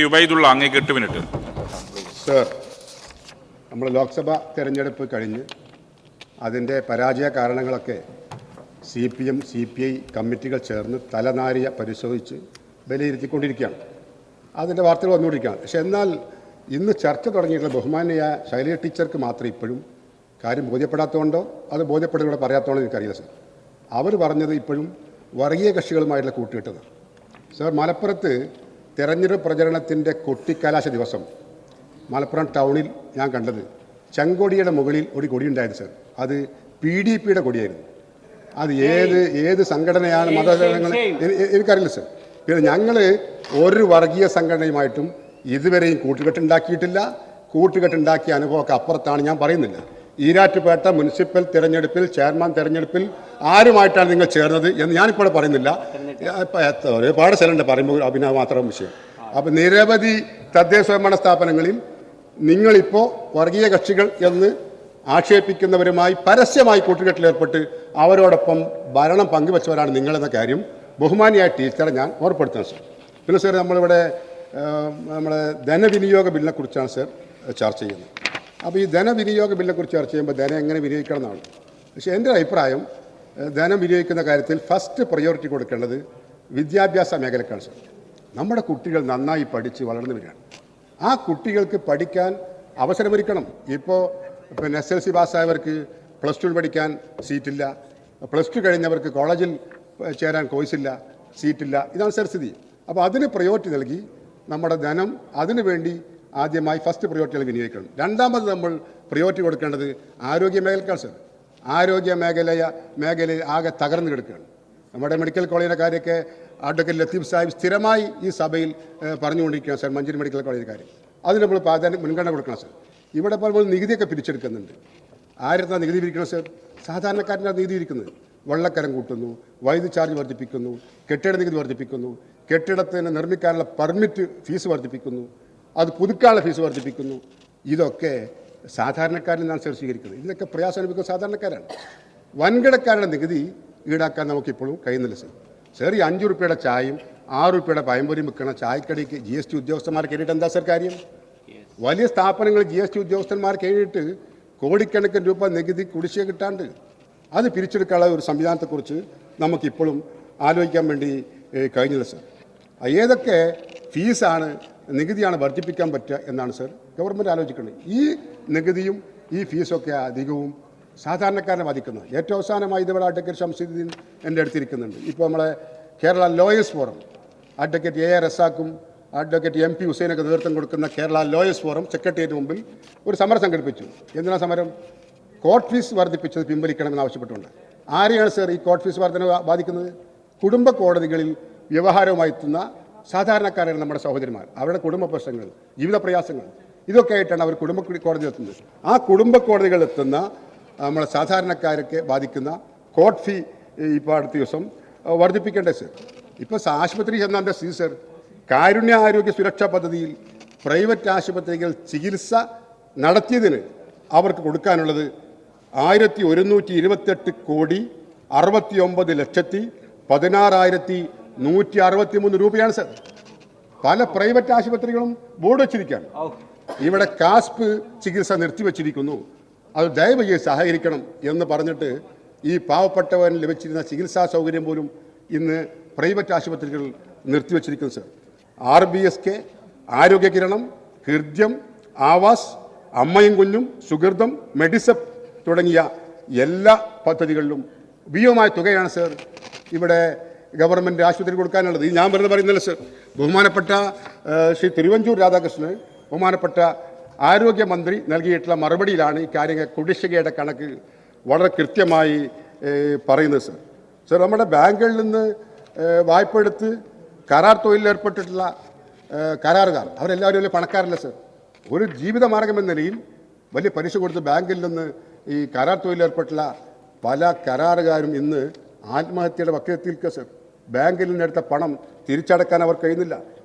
ഉബൈദുള്ള അങ്ങേക്ക് 8 minute. Sir, നമ്മൾ ലോക്സഭ തെരഞ്ഞെടുപ്പ് കഴിഞ്ഞ് അതിൻ്റെ പരാജയ കാരണങ്ങളൊക്കെ CPM CPI കമ്മിറ്റികൾ ചേർന്ന് തലനാരിയ പരിശോധിച്ച് വിലയിരുത്തിക്കൊണ്ടിരിക്കുകയാണ്. അതിൻ്റെ വാർത്തകൾ വന്നുകൊണ്ടിരിക്കുകയാണ്. പക്ഷേ എന്നാൽ ഇന്ന് ചർച്ച തുടങ്ങിയിട്ടുള്ള ബഹുമാന്യ ശൈലജ ടീച്ചർക്ക് മാത്രം ഇപ്പോഴും കാര്യം ബോധ്യപ്പെടാത്തതുകൊണ്ടോ അത് ബോധ്യപ്പെടുകയോ പറയാത്തതുകൊണ്ടോ എനിക്കറിയില്ല സർ. അവർ പറഞ്ഞത് ഇപ്പോഴും വർഗീയ കക്ഷികളുമായിട്ടുള്ള കൂട്ടുകെട്ടത്. സർ, മലപ്പുറത്ത് തെരഞ്ഞെടുപ്പ് പ്രചരണത്തിൻ്റെ കൊട്ടിക്കലാശ ദിവസം മലപ്പുറം ടൗണിൽ ഞാൻ കണ്ടത് ചെങ്കൊടിയുടെ മുകളിൽ ഒരു കൊടിയുണ്ടായിരുന്നു സർ. അത് PDPയുടെ കൊടിയായിരുന്നു. അത് ഏത് സംഘടനയാണ് മതങ്ങൾ എനിക്കറിയില്ല സർ. പിന്നെ ഞങ്ങൾ ഒരു വർഗീയ സംഘടനയുമായിട്ടും ഇതുവരെയും കൂട്ടുകെട്ടുണ്ടാക്കിയിട്ടില്ല. കൂട്ടുകെട്ടുണ്ടാക്കിയ അനുഭവമൊക്കെ അപ്പുറത്താണ്, ഞാൻ പറയുന്നില്ല. ഈരാറ്റുപേട്ട മുനിസിപ്പൽ തിരഞ്ഞെടുപ്പിൽ ചെയർമാൻ തിരഞ്ഞെടുപ്പിൽ ആരുമായിട്ടാണ് നിങ്ങൾ ചേർന്നത് എന്ന് ഞാനിപ്പോൾ പറയുന്നില്ല. ഒരുപാട് സ്ഥലമുണ്ട് പറയുമ്പോൾ അഭിനവ് മാത്രം വിഷയം. അപ്പം നിരവധി തദ്ദേശ സ്വയംഭരണ സ്ഥാപനങ്ങളിൽ നിങ്ങളിപ്പോൾ വർഗീയ കക്ഷികൾ എന്ന് ആക്ഷേപിക്കുന്നവരുമായി പരസ്യമായി കൂട്ടുകെട്ടിലേർപ്പെട്ട് അവരോടൊപ്പം ഭരണം പങ്കുവച്ചവരാണ് നിങ്ങളെന്ന കാര്യം ബഹുമാനിയായ ടീച്ചറെ ഞാൻ ഓർപ്പെടുത്തുന്നത് സർ. പിന്നെ സർ, നമ്മുടെ ധനവിനിയോഗ ബില്ലിനെക്കുറിച്ചാണ് സർ ചർച്ച ചെയ്യുന്നത്. അപ്പോൾ ഈ ധനവിനിയോഗ ബില്ലിനെക്കുറിച്ച് ചർച്ച ചെയ്യുമ്പോൾ ധനം എങ്ങനെ വിനിയോഗിക്കണം എന്നാണ്. പക്ഷേ എൻ്റെ അഭിപ്രായം, ധനം വിനിയോഗിക്കുന്ന കാര്യത്തിൽ ഫസ്റ്റ് പ്രയോറിറ്റി കൊടുക്കേണ്ടത് വിദ്യാഭ്യാസ മേഖലക്കാണ് സർ. നമ്മുടെ കുട്ടികൾ നന്നായി പഠിച്ച് വളർന്നു വരികയാണ്. ആ കുട്ടികൾക്ക് പഠിക്കാൻ അവസരമൊരുക്കണം. ഇപ്പോൾ പിന്നെ SLC പാസ്സായവർക്ക് +2 പഠിക്കാൻ സീറ്റില്ല, +2 കഴിഞ്ഞവർക്ക് കോളേജിൽ ചേരാൻ കോഴ്സില്ല, സീറ്റില്ല. ഇതാണ് സർ സ്ഥിതി. അപ്പോൾ അതിന് പ്രയോറിറ്റി നൽകി നമ്മുടെ ധനം അതിനു വേണ്ടി ആദ്യമായി ഫസ്റ്റ് പ്രയോറിറ്റികൾ വിനിയോഗിക്കണം. രണ്ടാമത് നമ്മൾ പ്രയോറിറ്റി കൊടുക്കേണ്ടത് ആരോഗ്യ മേഖലക്കാണ് സർ. ആരോഗ്യ മേഖലയിൽ ആകെ തകർന്നു കിടക്കുകയാണ്. നമ്മുടെ മെഡിക്കൽ കോളേജിൻ്റെ കാര്യമൊക്കെ അഡ്വക്കേറ്റ് ലത്തീഫ് സാഹിബ് സ്ഥിരമായി ഈ സഭയിൽ പറഞ്ഞുകൊണ്ടിരിക്കുകയാണ് സർ. മഞ്ചേരി മെഡിക്കൽ കോളേജിൻ്റെ കാര്യം അതിന് നമ്മൾ പ്രാധാന്യം മുൻഗണന കൊടുക്കണം സർ. ഇവിടെ ഇപ്പോൾ നികുതിയൊക്കെ പിരിച്ചെടുക്കുന്നുണ്ട്. ആരെന്താ നികുതി പിരിക്കണം സർ? സാധാരണക്കാരൻ്റെ നികുതി ഇരിക്കുന്നത്. വെള്ളക്കരം കൂട്ടുന്നു, വൈദ്യുതി ചാർജ് വർദ്ധിപ്പിക്കുന്നു, കെട്ടിട നികുതി വർദ്ധിപ്പിക്കുന്നു, കെട്ടിടത്തിന് നിർമ്മിക്കാനുള്ള പെർമിറ്റ് ഫീസ് വർദ്ധിപ്പിക്കുന്നു, അത് പുതുക്കാനുള്ള ഫീസ് വർദ്ധിപ്പിക്കുന്നു. ഇതൊക്കെ സാധാരണക്കാരിൽ നിന്നാണ് സർ സ്വീകരിക്കുന്നത്. ഇതിനൊക്കെ പ്രയാസം അനുഭവിക്കുന്ന സാധാരണക്കാരാണ്. വൻകിടക്കാരുടെ നികുതി ഈടാക്കാൻ നമുക്കിപ്പോഴും കഴിയുന്നില്ല സർ. സർ, ഈ 5 രൂപയുടെ ചായയും 6 രൂപയുടെ പഴംപൊരിയും വിൽക്കുന്ന ചായക്കടിക്ക് GST ഉദ്യോഗസ്ഥന്മാർ കയറിയിട്ട് എന്താ സർ കാര്യം? വലിയ സ്ഥാപനങ്ങൾ GST ഉദ്യോഗസ്ഥന്മാർ കയറിയിട്ട് കോടിക്കണക്കിന് രൂപ നികുതി കുടിശ്ശിക കിട്ടാണ്ട് അത് പിരിച്ചെടുക്കാനുള്ള ഒരു സംവിധാനത്തെക്കുറിച്ച് നമുക്കിപ്പോഴും ആലോചിക്കാൻ വേണ്ടി കഴിഞ്ഞില്ല സർ. ഏതൊക്കെ ഫീസാണ് നികുതിയാണ് വർദ്ധിപ്പിക്കാൻ പറ്റുക എന്നാണ് സർ ഗവൺമെൻറ് ആലോചിക്കുന്നത്. ഈ നികുതിയും ഈ ഫീസൊക്കെ അധികവും സാധാരണക്കാരനെ ബാധിക്കുന്നത്. ഏറ്റവും അവസാനമായി ഇതുവരെ അഡ്വക്കേറ്റ് ഷംസുദ്ദീൻ എൻ്റെ അടുത്തിരിക്കുന്നുണ്ട്. ഇപ്പോൾ നമ്മളെ Kerala lawyers forum advocate AR റസാഖും അഡ്വക്കേറ്റ് MP ഹുസൈനൊക്കെ നേതൃത്വം കൊടുക്കുന്ന കേരള ലോയേഴ്സ് ഫോറം സെക്രട്ടേറിയറ്റിന് മുമ്പിൽ ഒരു സമരം സംഘടിപ്പിച്ചു. എന്തിനാ സമരം? കോർട്ട് ഫീസ് വർദ്ധിപ്പിച്ചത് പിൻവലിക്കണമെന്ന് ആവശ്യപ്പെട്ടുകൊണ്ട്. ആരെയാണ് സർ ഈ കോർട്ട് ഫീസ് വർധന ബാധിക്കുന്നത്? കുടുംബ കോടതികളിൽ വ്യവഹാരവുമായി എത്തുന്ന സാധാരണക്കാരാണ് നമ്മുടെ സഹോദരിമാർ. അവരുടെ കുടുംബ പ്രശ്നങ്ങൾ, ജീവിത പ്രയാസങ്ങൾ, ഇതൊക്കെ ആയിട്ടാണ് അവർ കുടുംബ കോടതിയിൽ എത്തുന്നത്. ആ കുടുംബ കോടതികളിൽ എത്തുന്ന നമ്മളെ സാധാരണക്കാരൊക്കെ ബാധിക്കുന്ന കോർട്ട് ഫീ ഇപ്പോൾ അടുത്ത ദിവസം വർദ്ധിപ്പിക്കേണ്ടത് സർ. ഇപ്പോൾ ആശുപത്രി ചെന്നാൻ്റെ സ്ഥിതി സർ, കാരുണ്യ ആരോഗ്യ സുരക്ഷാ പദ്ധതിയിൽ പ്രൈവറ്റ് ആശുപത്രികൾ ചികിത്സ നടത്തിയതിന് അവർക്ക് കൊടുക്കാനുള്ളത് 11,269,16,163 രൂപയാണ് സർ. പല പ്രൈവറ്റ് ആശുപത്രികളും ബോർഡ് വച്ചിരിക്കുകയാണ്. ഇവിടെ കാസ്പ് ചികിത്സ നിർത്തിവച്ചിരിക്കുന്നു, അത് ദയവായി സഹകരിക്കണം എന്ന് പറഞ്ഞിട്ട് ഈ പാവപ്പെട്ടവന് ലഭിച്ചിരുന്ന ചികിത്സാ സൗകര്യം പോലും ഇന്ന് പ്രൈവറ്റ് ആശുപത്രികൾ നിർത്തിവച്ചിരിക്കുന്നു സർ. RBSK, ആരോഗ്യ കിരണം, ഹൃദ്യം, ആവാസ്, അമ്മയും കുഞ്ഞും, സുഹൃതം, മെഡിസപ്പ് തുടങ്ങിയ എല്ലാ പദ്ധതികളിലും ഭീമമായ തുകയാണ് സർ ഇവിടെ ഗവൺമെൻറ് ആശുപത്രി കൊടുക്കാനുള്ളത്. ഇത് ഞാൻ വെറുതെ പറയുന്നില്ല സർ. ബഹുമാനപ്പെട്ട ശ്രീ തിരുവഞ്ചൂർ രാധാകൃഷ്ണന് ബഹുമാനപ്പെട്ട ആരോഗ്യമന്ത്രി നൽകിയിട്ടുള്ള മറുപടിയിലാണ് ഈ കാര്യങ്ങൾ കുടിശ്ശികയുടെ കണക്ക് വളരെ കൃത്യമായി പറയുന്നത് സർ. സർ, നമ്മുടെ ബാങ്കുകളിൽ നിന്ന് വായ്പ എടുത്ത് കരാർ തൊഴിലിലേർപ്പെട്ടിട്ടുള്ള കരാറുകാർ അവരെല്ലാവരും വലിയ പണക്കാരല്ല സർ. ഒരു ജീവിതമാർഗം എന്ന നിലയിൽ വലിയ പലിശ കൊടുത്ത് ബാങ്കിൽ നിന്ന് ഈ കരാർ തൊഴിലേർപ്പെട്ടുള്ള പല കരാറുകാരും ഇന്ന് ആത്മഹത്യയുടെ വക്കീലെത്തിയിരിക്കുക സർ. ബാങ്കിൽ നിന്നെടുത്ത പണം തിരിച്ചടക്കാൻ അവർ കഴിയുന്നില്ല.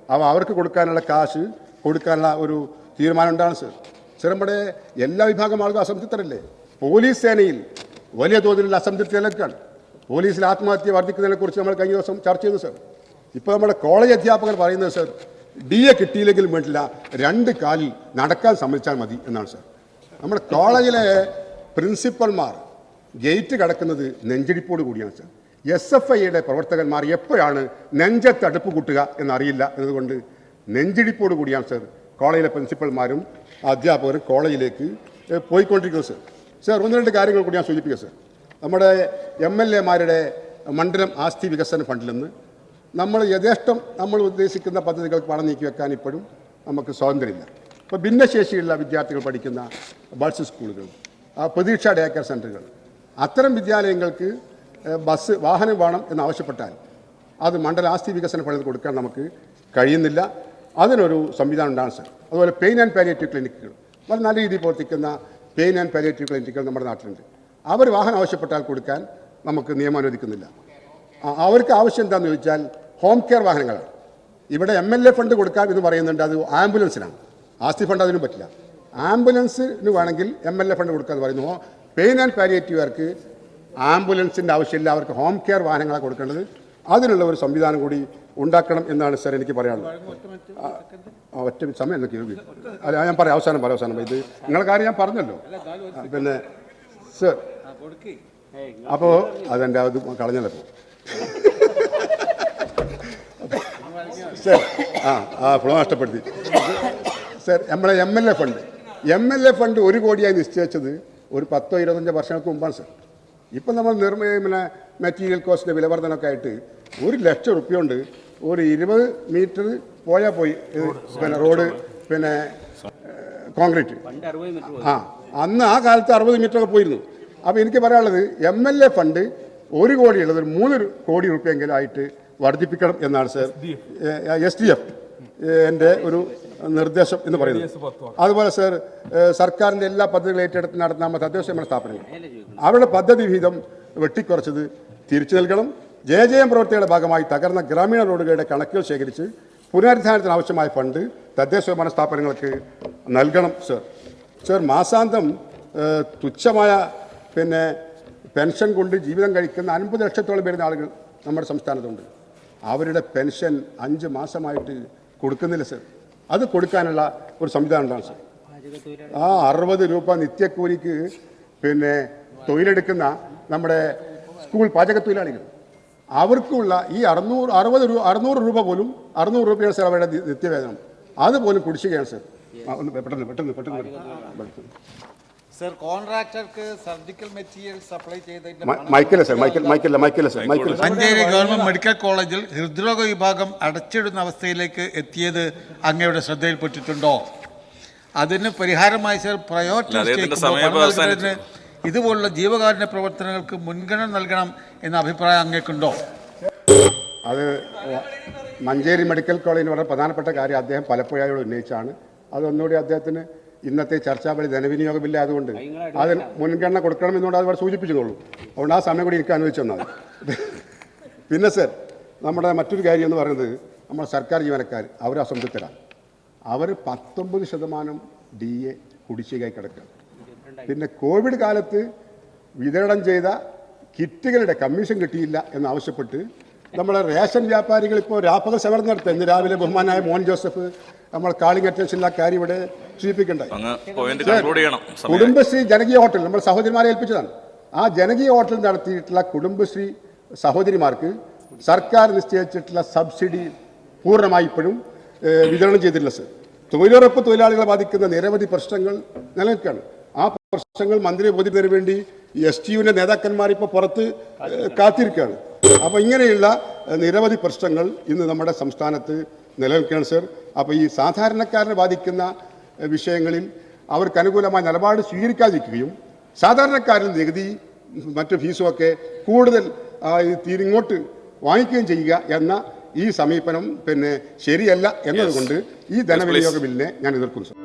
അവർക്ക് കൊടുക്കാനുള്ള കാശ് കൊടുക്കാനുള്ള ഒരു തീരുമാനം ഉണ്ടാണ് സർ. സർ, നമ്മുടെ എല്ലാ വിഭാഗം ആളുകൾ അസംതൃപ്തരല്ലേ? പോലീസ് സേനയിൽ വലിയ തോതിലുള്ള അസംതൃപ്തി നിലനിൽക്കുകയാണ്. പോലീസിൽ ആത്മഹത്യ വർദ്ധിക്കുന്നതിനെക്കുറിച്ച് നമ്മൾ കഴിഞ്ഞ ദിവസം ചർച്ച ചെയ്തു സർ. ഇപ്പോൾ നമ്മുടെ കോളേജ് അധ്യാപകർ പറയുന്നത് സർ, DA കിട്ടിയില്ലെങ്കിലും വേണ്ടില്ല 2 കാലിൽ നടക്കാൻ സമ്മതിച്ചാൽ മതി എന്നാണ് സാർ. നമ്മുടെ കോളേജിലെ പ്രിൻസിപ്പൽമാർ ഗേറ്റ് കടക്കുന്നത് നെഞ്ചിടിപ്പോട് കൂടിയാണ് സാർ. SFIയുടെ പ്രവർത്തകന്മാർ എപ്പോഴാണ് നെഞ്ചത്തടുപ്പ് കൂട്ടുക എന്നറിയില്ല എന്നതുകൊണ്ട് നെഞ്ചിടിപ്പോട് കൂടിയാണ് സാർ കോളേജിലെ പ്രിൻസിപ്പൽമാരും അധ്യാപകരും കോളേജിലേക്ക് പോയിക്കൊണ്ടിരിക്കുന്നത് സാർ. സാർ 1-2 കാര്യങ്ങൾ കൂടി ഞാൻ സൂചിപ്പിക്കാം സാർ. നമ്മുടെ MLAമാരുടെ മണ്ഡലം ആസ്തി വികസന ഫണ്ടിൽ നിന്ന് നമ്മൾ യഥേഷ്ടം നമ്മൾ ഉദ്ദേശിക്കുന്ന പദ്ധതികൾക്ക് പണം നീക്കി വെക്കാൻ ഇപ്പോഴും നമുക്ക് സ്വാതന്ത്ര്യമില്ല. ഇപ്പോൾ ഭിന്നശേഷിയുള്ള വിദ്യാർത്ഥികൾ പഠിക്കുന്ന ബഡ്സ് സ്കൂളുകൾ, പ്രതീക്ഷ ഡേ കെയർ സെൻ്ററുകൾ, അത്തരം വിദ്യാലയങ്ങൾക്ക് വാഹനം വേണം എന്നാവശ്യപ്പെട്ടാൽ അത് മണ്ഡല ആസ്തി വികസന ഫണ്ടിൽ കൊടുക്കാൻ നമുക്ക് കഴിയുന്നില്ല. അതിനൊരു സംവിധാനം ഉണ്ടാകും സാർ. അതുപോലെ പെയിൻ ആൻഡ് പാലിയേറ്റീവ് ക്ലിനിക്കുകൾ, വളരെ നല്ല രീതിയിൽ പ്രവർത്തിക്കുന്ന പെയിൻ ആൻഡ് പാലിയേറ്റീവ് ക്ലിനിക്കുകൾ നമ്മുടെ നാട്ടിലുണ്ട്. അവർ വാഹനം ആവശ്യപ്പെട്ടാൽ കൊടുക്കാൻ നമുക്ക് നിയമം അനുവദിക്കുന്നില്ല. അവർക്ക് ആവശ്യം എന്താണെന്ന് ചോദിച്ചാൽ ഹോം കെയർ വാഹനങ്ങളാണ്. ഇവിടെ MLA ഫണ്ട് കൊടുക്കാം എന്ന് പറയുന്നുണ്ട്, അത് ആംബുലൻസിനാണ്. ആസ്തി ഫണ്ട് അതിനും പറ്റില്ല. ആംബുലൻസിന് വേണമെങ്കിൽ MLA ഫണ്ട് കൊടുക്കാമെന്ന് പറയുന്നു. പെയിൻ ആൻഡ് പാലിയേറ്റീവുകാർക്ക് ആംബുലൻസിൻ്റെ ആവശ്യമില്ല, അവർക്ക് ഹോം കെയർ വാഹനങ്ങളാണ് കൊടുക്കേണ്ടത്. അതിനുള്ള ഒരു സംവിധാനം കൂടി ഉണ്ടാക്കണം എന്നാണ് സാർ എനിക്ക് പറയാനുള്ളത്. ഒറ്റ സമയം എന്തൊക്കെയോ അല്ല, ഞാൻ പറയാം, അവസാനം ഇത് നിങ്ങളുടെ കാര്യം ഞാൻ പറഞ്ഞല്ലോ. പിന്നെ സാർ അപ്പോൾ അതെൻ്റെ അത് കളഞ്ഞല്ലോ സാർ. ഫ്ലോ നഷ്ടപ്പെടുത്തി സാർ. നമ്മളെ MLA ഫണ്ട് 1 കോടിയായി നിശ്ചയിച്ചത് ഒരു 10-25 വർഷങ്ങൾക്ക് മുമ്പാണ് സാർ. ഇപ്പം നമ്മൾ പിന്നെ മെറ്റീരിയൽ കോസ്റ്റിൻ്റെ വിലവർദ്ധനമൊക്കെ ആയിട്ട് 1 ലക്ഷം റുപ്യ കൊണ്ട് ഒരു 20 മീറ്റർ പോയാൽ പോയി പിന്നെ റോഡ്, പിന്നെ കോൺക്രീറ്റ്. അന്ന് ആ കാലത്ത് 60 മീറ്ററൊക്കെ പോയിരുന്നു. അപ്പോൾ എനിക്ക് പറയാനുള്ളത് MLA ഫണ്ട് 1 കോടിയുള്ളത് ഒരു 3 കോടി റുപ്യെങ്കിലും ആയിട്ട് വർദ്ധിപ്പിക്കണം എന്നാണ് സാർ SDF എൻ്റെ ഒരു നിർദ്ദേശം എന്ന് പറയുന്നത്. അതുപോലെ സാർ സർക്കാരിൻ്റെ എല്ലാ പദ്ധതികളും ഏറ്റെടുത്ത് നടത്തുന്ന തദ്ദേശഭരണ സ്ഥാപനങ്ങൾ അവരുടെ പദ്ധതി വിഹിതം വെട്ടിക്കുറച്ചത് തിരിച്ചു നൽകണം. JJM പ്രവൃത്തിയുടെ ഭാഗമായി തകർന്ന ഗ്രാമീണ റോഡുകളുടെ കണക്കുകൾ ശേഖരിച്ച് പുനരുദ്ധാരണത്തിന് ആവശ്യമായ ഫണ്ട് തദ്ദേശഭരണ സ്ഥാപനങ്ങൾക്ക് നൽകണം സാർ. മാസാന്തം തുച്ഛമായ പിന്നെ പെൻഷൻ കൊണ്ട് ജീവിതം കഴിക്കുന്ന 50 ലക്ഷത്തോളം വരുന്ന ആളുകൾ നമ്മുടെ സംസ്ഥാനത്തുണ്ട്. അവരുടെ പെൻഷൻ 5 മാസമായിട്ട് കൊടുക്കുന്നില്ല സാർ. അത് കൊടുക്കാനുള്ള ഒരു സംവിധാനം ഉണ്ടാകും സാർ. 60 രൂപ നിത്യക്കൂലിക്ക് പിന്നെ തൊഴിലെടുക്കുന്ന നമ്മുടെ സ്കൂൾ പാചക തൊഴിലാളികൾ, അവർക്കുള്ള ഈ 600 രൂപ പോലും 600 രൂപയാണ് സാർ അവരുടെ നിത്യവേതനം. അതുപോലും കുടിശ്ശികയാണ് സാർ. പെട്ടെന്ന് സർ, കോൺട്രാക്ടർക്ക് സർജിക്കൽ മെറ്റീരിയൽ സപ്ലൈ ചെയ്തതിന്റെ മഞ്ചേരി ഗവൺമെന്റ് മെഡിക്കൽ കോളേജിൽ ഹൃദ്രോഗ വിഭാഗം അടച്ചിടുന്ന അവസ്ഥയിലേക്ക് എത്തിയത് അങ്ങയുടെ ശ്രദ്ധയിൽപ്പെട്ടിട്ടുണ്ടോ? അതിന് പരിഹാരമായി സർ പ്രയോറിറ്റി ഇതുപോലുള്ള ജീവകാരുണ്യ പ്രവർത്തനങ്ങൾക്ക് മുൻഗണന നൽകണം എന്ന അഭിപ്രായം അങ്ങേക്കുണ്ടോ? അത് മഞ്ചേരി മെഡിക്കൽ കോളേജിന് വളരെ പ്രധാനപ്പെട്ട കാര്യം അദ്ദേഹം പലപ്പോഴായി ഉന്നയിച്ചാണ്. അതൊന്നുകൂടി അദ്ദേഹത്തിന് ഇന്നത്തെ ചർച്ചാവലി ധനവിനിയോഗ ബില്ല് ആയതുകൊണ്ട് അതിന് മുൻഗണന കൊടുക്കണമെന്നുകൊണ്ട് അത് അവിടെ സൂചിപ്പിച്ചതുള്ളൂ. അതുകൊണ്ട് ആ സമയം കൂടി എനിക്ക് അനുവദിച്ചു തന്നാൽ. പിന്നെ സർ, നമ്മുടെ മറ്റൊരു കാര്യം എന്ന് പറയുന്നത് നമ്മുടെ സർക്കാർ ജീവനക്കാർ അവർ അസംതൃപ്തരാണ്. അവർ 19% DA കുടിശ്ശികയായി കിടക്കുക. പിന്നെ കോവിഡ് കാലത്ത് വിതരണം ചെയ്ത കിറ്റുകളുടെ കമ്മീഷൻ കിട്ടിയില്ല എന്നാവശ്യപ്പെട്ട് നമ്മളെ റേഷൻ വ്യാപാരികൾ ഇപ്പോൾ രാപ്പകൽ സമരം നടത്തുക. ഇന്ന് രാവിലെ ബഹുമാനായ മോൻ ജോസഫ് നമ്മൾ കാളിംഗ് അറ്റൻഷനിൽ ആ കാര്യം ഇവിടെ സൂചിപ്പിക്കണ്ടായി. കുടുംബശ്രീ ജനകീയ ഹോട്ടൽ നമ്മൾ സഹോദരിമാരെ ഏൽപ്പിച്ചതാണ്. ആ ജനകീയ ഹോട്ടൽ നടത്തിയിട്ടുള്ള കുടുംബശ്രീ സഹോദരിമാർക്ക് സർക്കാർ നിശ്ചയിച്ചിട്ടുള്ള സബ്സിഡി പൂർണ്ണമായി ഇപ്പോഴും വിതരണം ചെയ്തിട്ടില്ല സർ. തൊഴിലുറപ്പ് തൊഴിലാളികളെ ബാധിക്കുന്ന നിരവധി പ്രശ്നങ്ങൾ നിലനിൽക്കുകയാണ്. ആ പ്രശ്നങ്ങൾ മന്ത്രിയെ ബോധ്യപ്പെടുന്നതിന് വേണ്ടി STUവിൻ്റെ നേതാക്കന്മാർ ഇപ്പോൾ പുറത്ത് കാത്തിരിക്കുകയാണ്. അപ്പോൾ ഇങ്ങനെയുള്ള നിരവധി പ്രശ്നങ്ങൾ ഇന്ന് നമ്മുടെ സംസ്ഥാനത്ത് നിലനിൽക്കുകയാണ് സർ. അപ്പോൾ ഈ സാധാരണക്കാരനെ ബാധിക്കുന്ന വിഷയങ്ങളിൽ അവർക്ക് അനുകൂലമായ നിലപാട് സ്വീകരിക്കാതിരിക്കുകയും സാധാരണക്കാരിൽ നികുതി മറ്റു ഫീസുമൊക്കെ കൂടുതൽ ഇങ്ങോട്ട് വാങ്ങിക്കുകയും ചെയ്യുക എന്ന ഈ സമീപനം പിന്നെ ശരിയല്ല എന്നതുകൊണ്ട് ഈ ധനവിനിയോഗ ബില്ലിനെ ഞാൻ എതിർക്കുന്നു സർ.